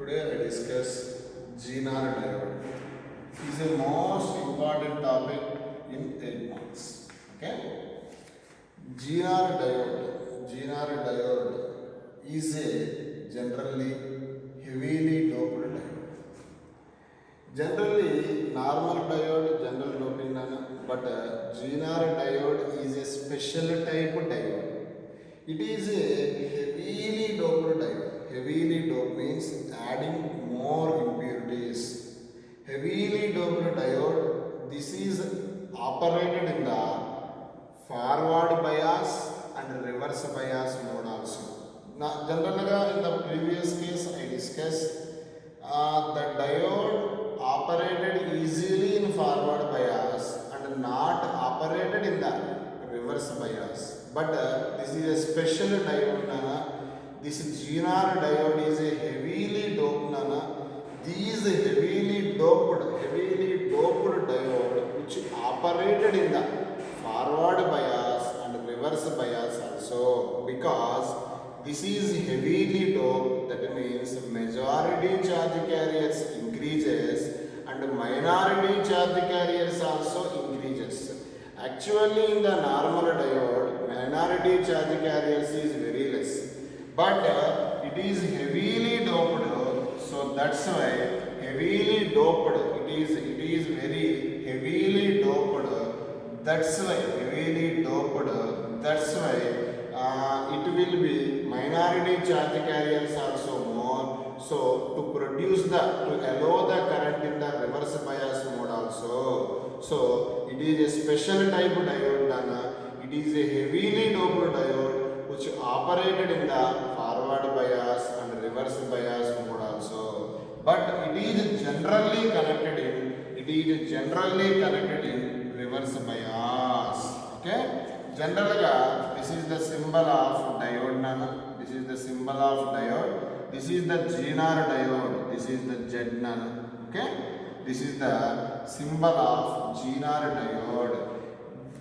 Today I discuss Zener diode. It is a most important topic in 8 months. Okay? Zener diode is a generally heavily doped diode. Generally, normal diode, general doping, but Zener diode is a special type diode. It is a heavily doped diode. Heavily doped means adding more impurities. Heavily doped diode, this is operated in the forward bias and reverse bias mode also. Now, generally in the previous case I discussed the diode operated easily in forward bias and not operated in the reverse bias. But this is a special diode, Nana. This Zener diode is a heavily doped, Nana. These heavily doped diode which operated in the forward bias and reverse bias also, because this is heavily doped, that means majority charge carriers increases and minority charge carriers also increases. Actually in the normal diode, minority charge carriers is very less, but it is heavily doped, so that's why heavily doped, it is very heavily doped, that's why heavily doped, that's why it will be minority charge carriers also more, so to allow the current in the reverse bias mode also. So it is a special type diode, Dana. It is a heavily doped diode which operated in the forward bias and reverse bias mode also, but it is generally connected in reverse bias. Okay, generally this is the symbol of diode, Nana. This is the symbol of diode. This is the Zener diode. This is the Z, Nana. Okay, this is the symbol of Zener diode.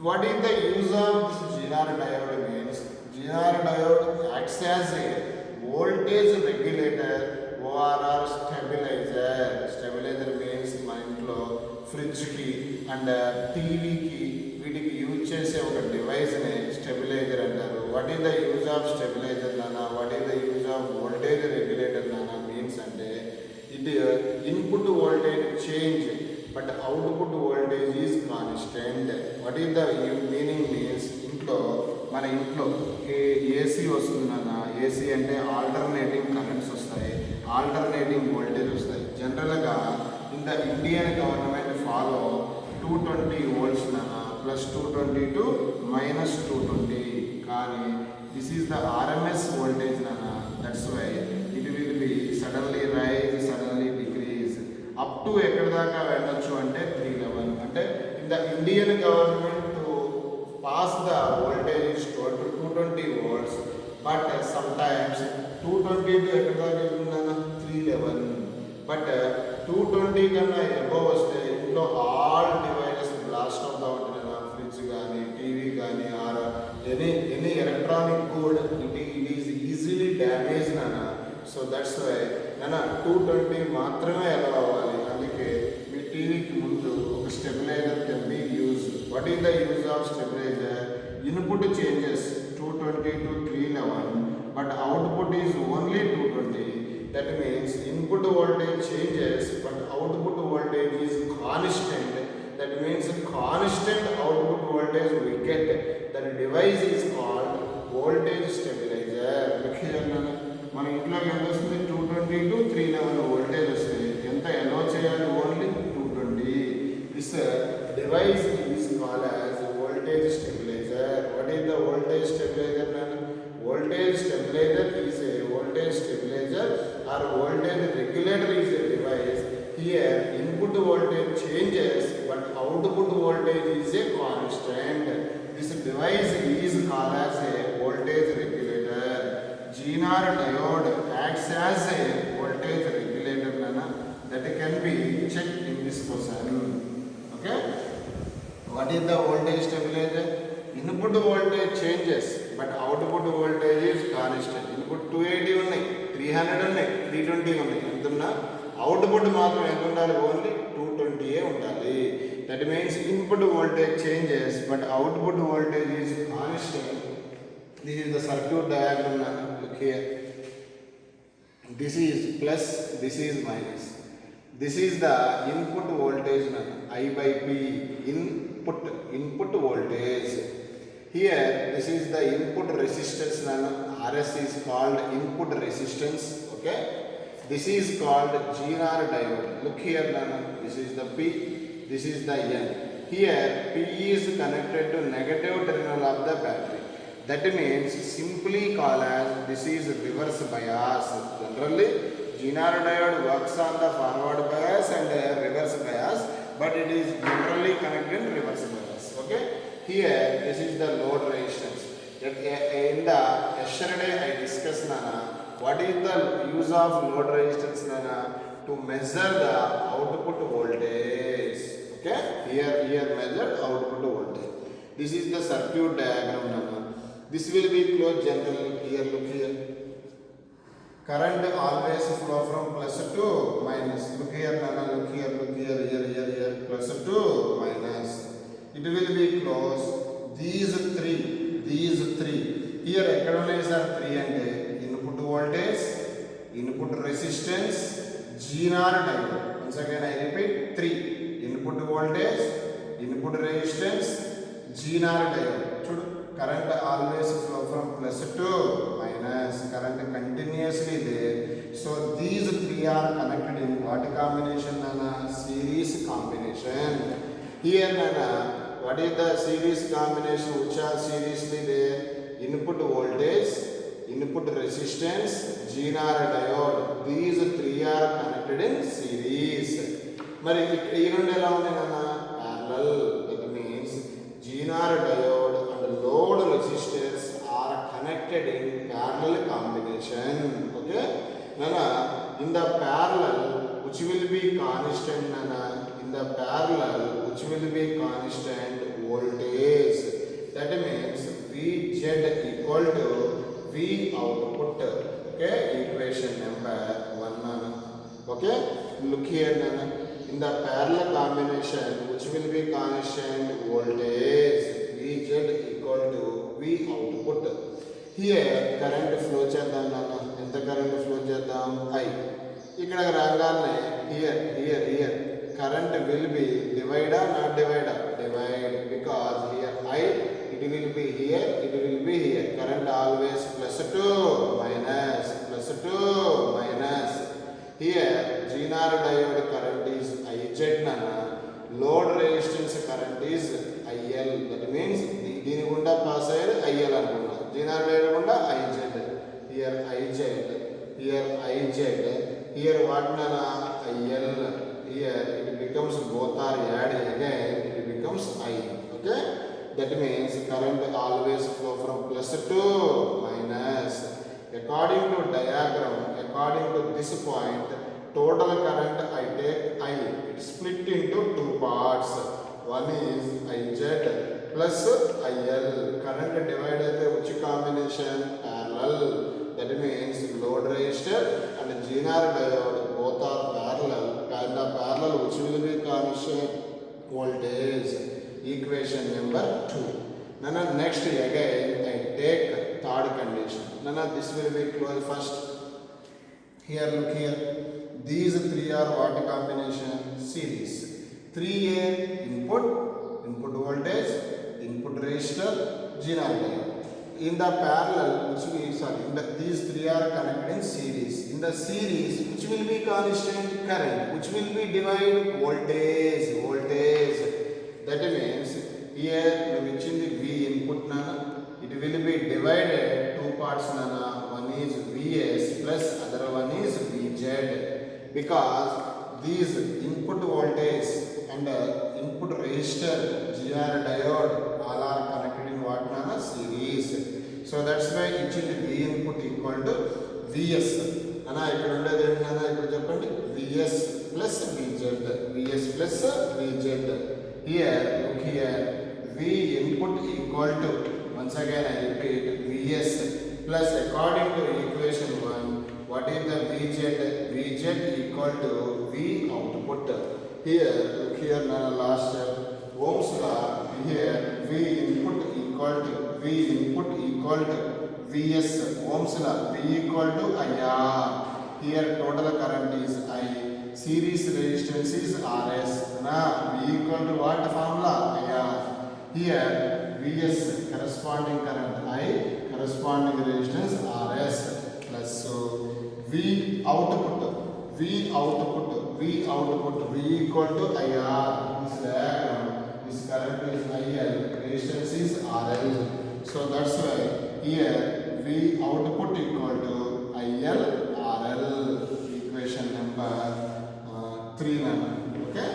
What is the use of this Zener diode means? Zener diode acts as a voltage regulator or stabilizer. Stabilizer means మన ఇంట్లో ఫ్రిడ్జ్కి and టీవీకి వీటికి use చేసే ఒక డివైస్ని stabiliser అంటారు. What is the use of stabiliser నానా, what is the use of voltage regulator నానా మీన్స్ అంటే it input voltage change but output voltage is constant. What is the meaning means, మన ఇంట్లో ఏసీ వస్తుంది నాన్న. ఏసీ అంటే alternating currents వస్తాయి, alternating voltage వస్తాయి. జనరల్గా in the Indian government follow 220 volts నాన్న, ప్లస్ 220 టు మైనస్ 220. కానీ this is the RMS voltage నాన్న. That's why it will be suddenly rise, suddenly decrease up to ఎక్కడి దాకా వెళ్ళొచ్చు అంటే 311. అంటే in the Indian government pass the voltage is 220 volts, but sometimes 220 to ఎక్కడ దాకా వెళ్తుందన్న 311. But 220 కన్నా అబోవ్ వస్తే ఇంట్లో ఆల్ డివైసెస్ బ్లాస్ట్ అవుతా ఉంటుంది. ఫ్రిడ్జ్ కానీ టీవీ కానీ or any electronic good it is easily damage నాన్న. సో దట్స్ వై నాన్న 220 మాత్రమే ఎలా అవ్వాలి. అందుకే మీ టీవీకి ముందు ఒక stabiliser can be use. What is the use of stabilizer? Input changes 220 to 311, but output is only 220. That means input voltage changes, but output voltage is constant. That means constant output voltage we get. That device is called voltage stabilizer. మన ఇంట్లో ఎంత వస్తుంది? 220 to 311 voltage వస్తుంది. ఎంత ఎలా చేయాలి? Only 220. This device is called as voltage stabilizer. What is the voltage stabilizer? Voltage stabilizer is a voltage stabilizer or voltage regulator is a device. Here input voltage changes but output voltage is a constant. This device is called as a voltage regulator. Zener diode acts as a voltage regulator, nana. That can be checked in this question. Okay, what is the voltage stabilizer? Input voltage changes but output voltage is constant. Input 280 ఉన్నాయి, 300 300 ఉన్నాయి, 320 ఉన్నాయి. ఎంతున్నా output మాత్రం ఎంత ఉండాలి? Only 220 ఉండాలి. That means input voltage changes but output voltage is constant. This is the circuit diagram. Look here. This is plus, this is minus. This is the input voltage I by P, input voltage. Here this is the input resistance. RS is called input resistance. Okay, this is called GNR diode. Look here, this is the P, this is the N. Here P is connected to negative terminal of the battery. That means simply call as this is reverse bias. Generally GNR diode works on the forward bias and reverse bias, but it is generally connected in reverse bias. Okay, here this is the load resistance. In the yesterday I discussed what is the use of load resistance to measure the output voltage. Okay, here measure output voltage. This is the circuit diagram. This will be closed generally. Here, look here. Current always flow from plus to minus. Look here, Nana. Look here. Look here. Here. Plus to minus. It will be closed. These three. Here, economize are 3 and input voltage, input resistance, GNR diode. Once again, I repeat 3. Input voltage, input resistance, GNR diode. Current always flow from plus to minus. Current continuously there. So these 3 are connected in what combination? Series combination. Here what is the series combination? Which are seriously there? Input voltage, input resistance, GNR diode. These 3 are connected in series. మరి ఇక్కడ ఈ రెండు ఎలా ఉన్నాయి parallel. That means GNR diode load resistors are connected in parallel combination. Okay, in the parallel which will be constant, in the parallel which will be constant voltage. That means Vz equal to V output. Okay, equation number 1. Okay, look here, in the parallel combination which will be constant voltage Vz equal to V output. Here current flow చేద్దాం ఎంత current flow చేద్దాం? I. ఇక్కడ రాగానే here current will be divider, not divider, divide, because here I, it will be here, it will be here. Current always plus to minus, plus to minus. Here GNR diode current is IZ. Load resistance current is IL. That means దీని గుండా pass అయ్యేది IL అనుకున్నా. GNR diode గుండా IZ. Here IZ, here what IL. Here it becomes both are added again, it becomes I. Okay, that means current always flow from plus to minus. According to diagram, according to this point, total current I take I. It split into 2 parts. One is IZ plus IL. Current divided which combination? Parallel. That means load resistor and GNR diode both are parallel. And the parallel which will be constant? Voltage. Equation number 2. Next again I take third condition. This will be closed first. Here, look here. These 3 are what combination? Series. 3A input voltage, input resistor, GNR diode. In the parallel, these 3 are connected in series. In the series, which will be constant? Current. Which will be divided? Voltage. That means here which in the V input it will be divided 2 parts. One is Vs plus other one is Vz. Because these input voltage and input resistor, GNR diode, all are connected in what? Series. So that's why each in the V input equal to Vs. ఇక్కడ ఉండేది ఏంటన్నా ఇప్పుడు చెప్పండి? Vs plus Vz. Here, look here. V input equal to, once again I repeat, Vs plus according to equation 1, what What is the VZ? VZ equal to V output. Here, look here now, last step. Ohm's law. Here, V input equal to Vs. Ohm's law. V equal to IR. Here, total current is I. Series resistance is Rs. Now, V equal to what formula? IR. Here, Vs corresponding current I, corresponding resistance Rs. Plus V output, V equal to IR. This diagram, this current is IL, resistance is RL. So that's why here V output equal to IL RL. Equation number 3. Okay.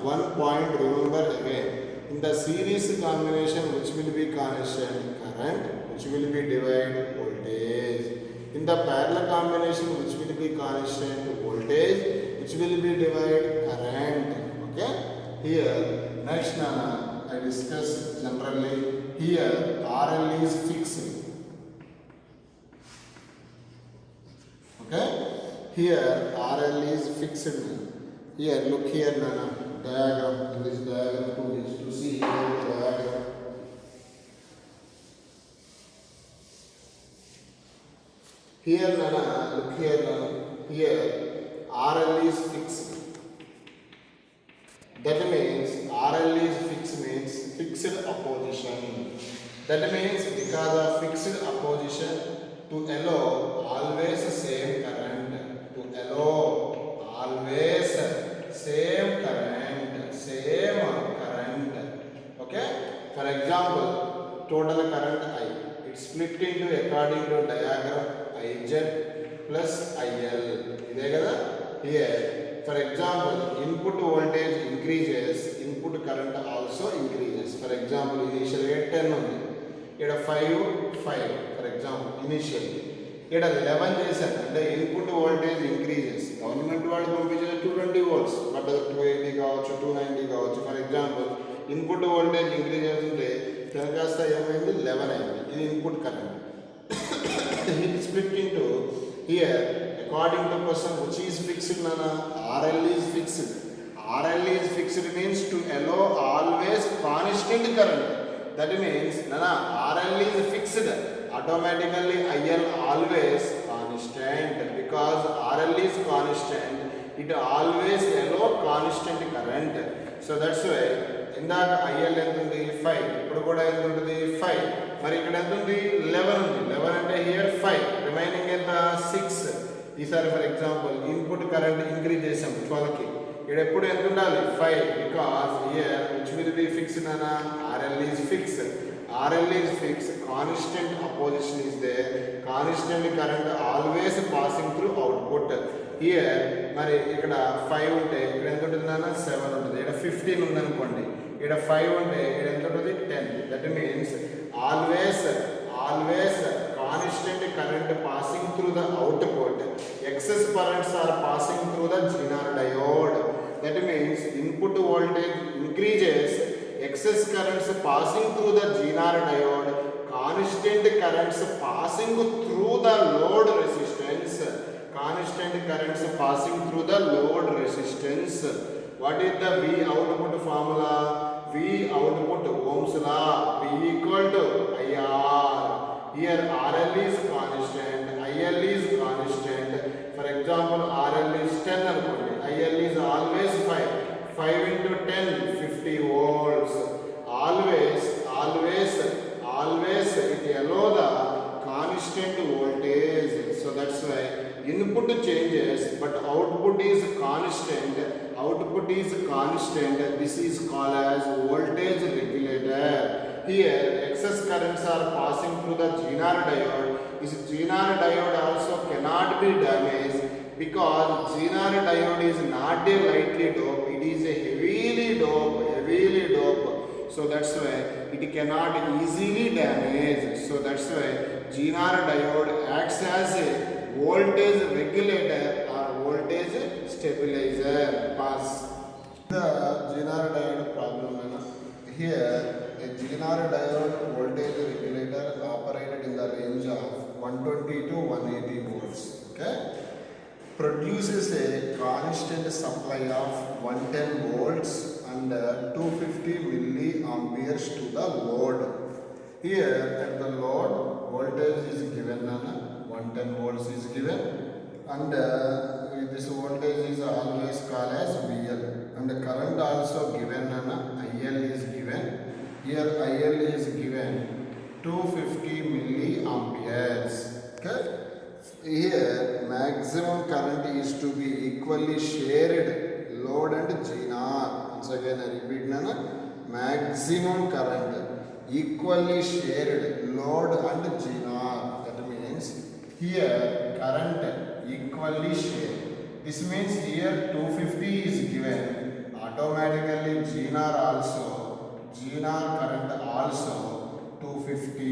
One point remember again. In the series combination, which will be constant current, which will be divided voltage. In the parallel combination, which will be constant voltage, which will be divided current. Okay. Here, next I discuss generally. Here, RL is fixed. Okay. Here, RL is fixed. Here, look here, diagram. In this diagram, to see here the diagram. Here, look here, here, RL is fixed. That means RL is fixed means fixed opposition. That means because of fixed opposition, to allow always same current, to allow always same current, okay. For example, total current I, it's split into according to diagram IZ plus IL. Here, for example, input voltage increases, input current also increases. For example, initially 10 only. Here 5, for example, initially. Here 11 చేశారు. The input voltage increases. Government వాళ్ళు పంపించేది 220 volts. But 280 కావచ్చు, 290 కావచ్చు. For example, input voltage increase అవుతుంటే తెరకాస్త ఏమైంది 11 అయింది. ఇది input current. It is split into here according to person which is fixed nana. RL is fixed. RL is fixed means to allow always constant current. That means nana RL is fixed. Automatically IL always constant. Because RL is constant, it always allow constant current. So that's why ఇందాక IL ఎంత ఉంది 5, ఇప్పుడు కూడా ఎంత ఉంటుంది 5. మరి ఇక్కడ ఎంత ఉంది 11 ఉంది. 11 అంటే హియర్ 5, రిమైనింగ్ ఎంత 6. ఈసారి for example input current increase చేసాం 12 కి. ఇక్కడ ఎప్పుడు ఎంత ఉండాలి 5, because here which will be fixed అనా RL is fixed. RL is fixed, constant opposition is there, constant current always passing through output. Here మరి ఇక్కడ 5 ఉంటే ఇక్కడ ఎంత ఉంటుంది నాన్న 7 ఉంటుంది. ఇక్కడ 15 ఉంది అనుకోండి, ఇక్కడ 5 ఉంటే ఇక్కడ ఎంత ఉంటుంది 10. That means always constant current passing through the output. Excess currents are passing through the Zener diode. That means input voltage increases, excess currents passing through the Zener diode, constant currents passing through the load resistance. Constant currents passing through the load resistance. What is the V output formula? V output Ohm's law. V equal to IR. Here RL is constant, IL is constant. For example, RL is 10 అనుకోండి, IL is always 5. 5 into 10, 50 volts. Always it allow the constant voltage. So that's why input changes but output is constant. This is called as voltage regulator. Here excess currents are passing through the Zener diode. This Zener diode also cannot be damaged because Zener diode is not a lightly doped, it is a heavily doped. So that's why it cannot easily damage. So that's why Zener diode acts as a voltage regulator or voltage stabilizer. Pass. The Zener diode problem. Here a Zener diode voltage regulator operated in the range of 120 to 180 volts. Okay, produces a constant supply of 110 volts and 250 milliamperes to the load. Here at the load voltage is given, 110 volts is given, and this voltage is always called as VL, and the current also given, IL is given. Here IL is given 250 milliamperes. Okay, here maximum current is to be equally shared load and GNR. Once again I repeat, maximum current equally shared load and GNR. That means here current equally shared. This means here 250 is given, automatically GNR current also 250.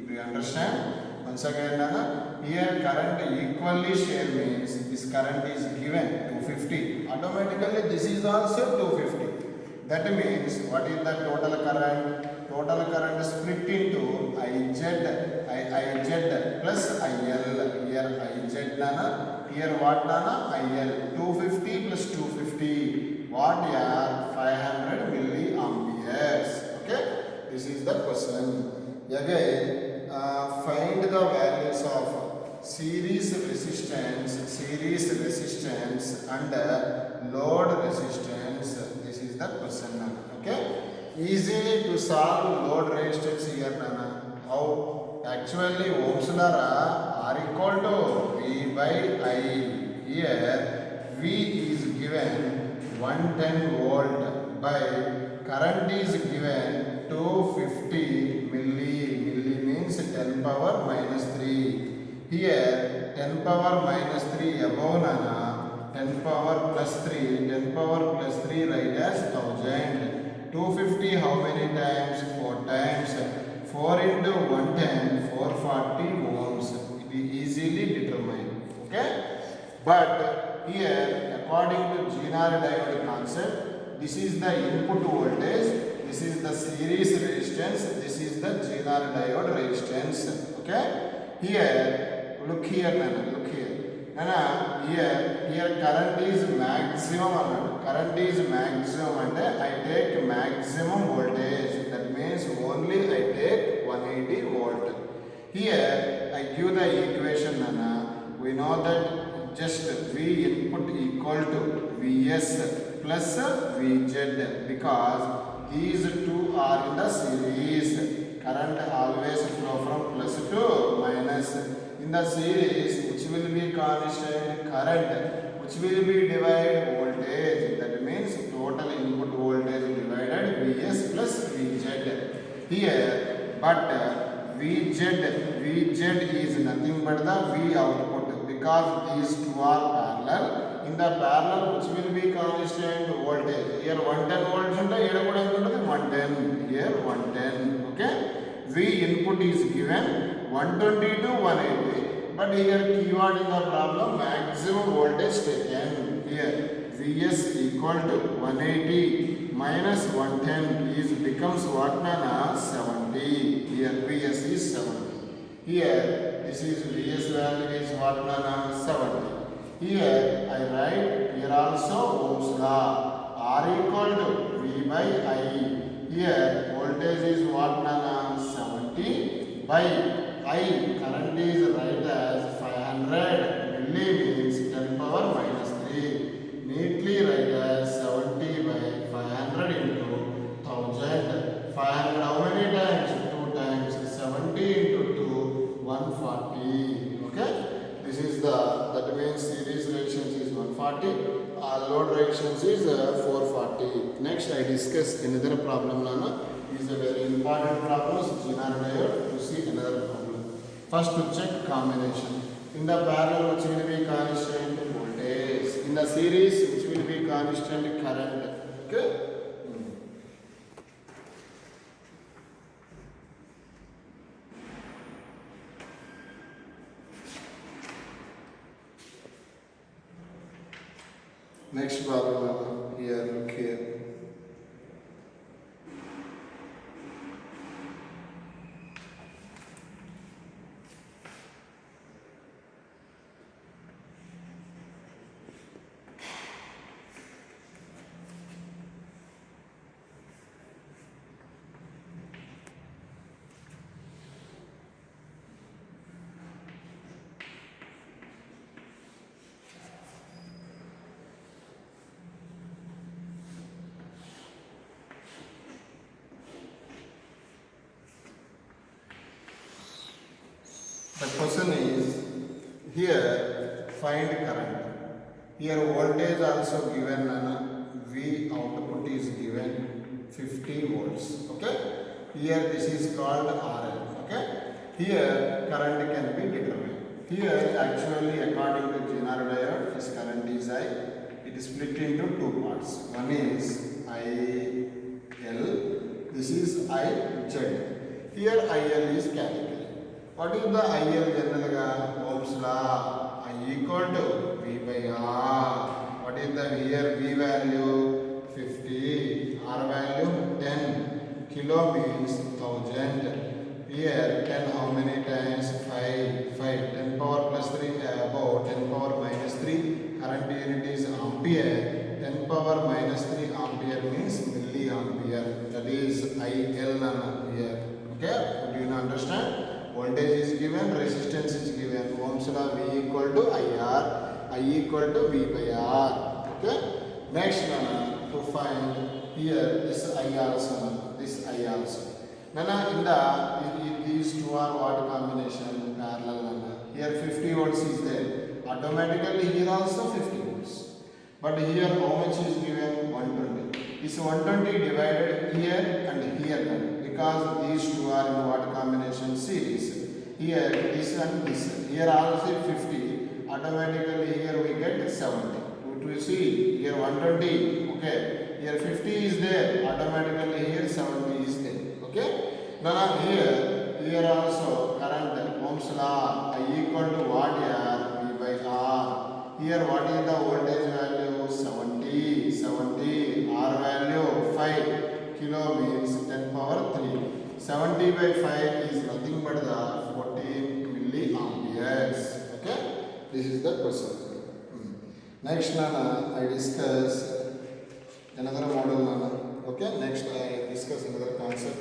Do you understand? Once again, here current equally share means this current is given 250. Automatically this is also 250. That means what is the total current? Total current split into IZ plus IL. Here IZ, here what, IL. 250 plus 250. What here? 500 milliamperes. Okay, this is the question. Again, find the values of series resistance and load resistance. This is the question. Okay, easily to solve load resistance here, how? Actually ohms law are equal to V by I. Here V is given 110 volt by current is given 250 milli means 10 power minus 3. Here 10 power minus 3 above, 10 power plus 3 write as 1000. 250 how many times? 4 times. 4 into 110 440 ohms. It is easily determined. Okay, but here according to GNR diode concept, this is the input voltage, this is the series resistance, this is the GNR diode resistance. Okay, here look here, look here. Here current is maximum, current is maximum, and I take maximum voltage. That means only I take 180 volt. Here I give the equation, we know that just V input equal to Vs plus Vz, because these two are in the series. Current always flow from plus to minus. In the series, which will be constant? Current. Which will be divided? Voltage. That means total input voltage divided Vs plus Vz. Here, but Vz is nothing but the V output, because these two are parallel. In the parallel, which will be constant? Voltage. Here 110 volts and here 110. Here 110. Okay. V input is given 120 to 180. But here keyword in the problem, maximum voltage taken. Here Vs equal to 180 minus 110 is becomes what, 70. Here Vs is 70. Here this is Vs value is what, 70. Here I write, here also Ohm's law, R equal to V by I. Here voltage is what, 70 by I. Current is write as 500 milli means 10 power minus 3. Neatly write as 70 by 500 into 1000. 500 how many times? 2 times. 70 into 2, 140. Okay. This is that means series resistance is 140. Load resistance is 440. Next I discuss another problem, is a very important problem. GNR diode. To see another problem. First to check combination. In the parallel, which will be constant? Voltage. In the series, which will be constant? Current. Okay. Next problem, here, look here. The question is here find current. Here voltage also given, V output is given 50 volts. Okay. Here this is called RL. Okay. Here current can be determined. Here actually according to Zener diode, this current is I. It is split into two parts. One is IL. This is IZ. Here IL is capital. What is the IL general? Ohm's law. I equal to V by R. What is the here V value? 50. R value 10. Kilo means 1000. Here 10 how many times? 5. 10 power plus 3 about 10 power minus 3. Current unit is ampere. 10 power minus 3 ampere means milliampere. That is IL here. Okay? Do you understand? Voltage is given, resistance is given. Ohm's law V equal to IR, I equal to V by R. Okay? Next, to find here this I also, this I also. In these two are what combination? Parallel. Here 50 volts is there. Automatically here also 50 volts. But here how much is given? 120. This 120 divided here and here. Because these two are in what combination? Series. Here this and this. Here also 50. Automatically here we get 70. We see here 120. Okay. Here 50 is there. Automatically here 70 is there. Okay. Now here also current Ohm's law I equal to what here? V by R. Here what is the voltage value? 70. R value 5. Kilo means 10 power 3. 70 by 5 is nothing but the 14 milliamperes. Okay? This is the question. Next, I discuss another model. Okay? Next, I discuss another concept.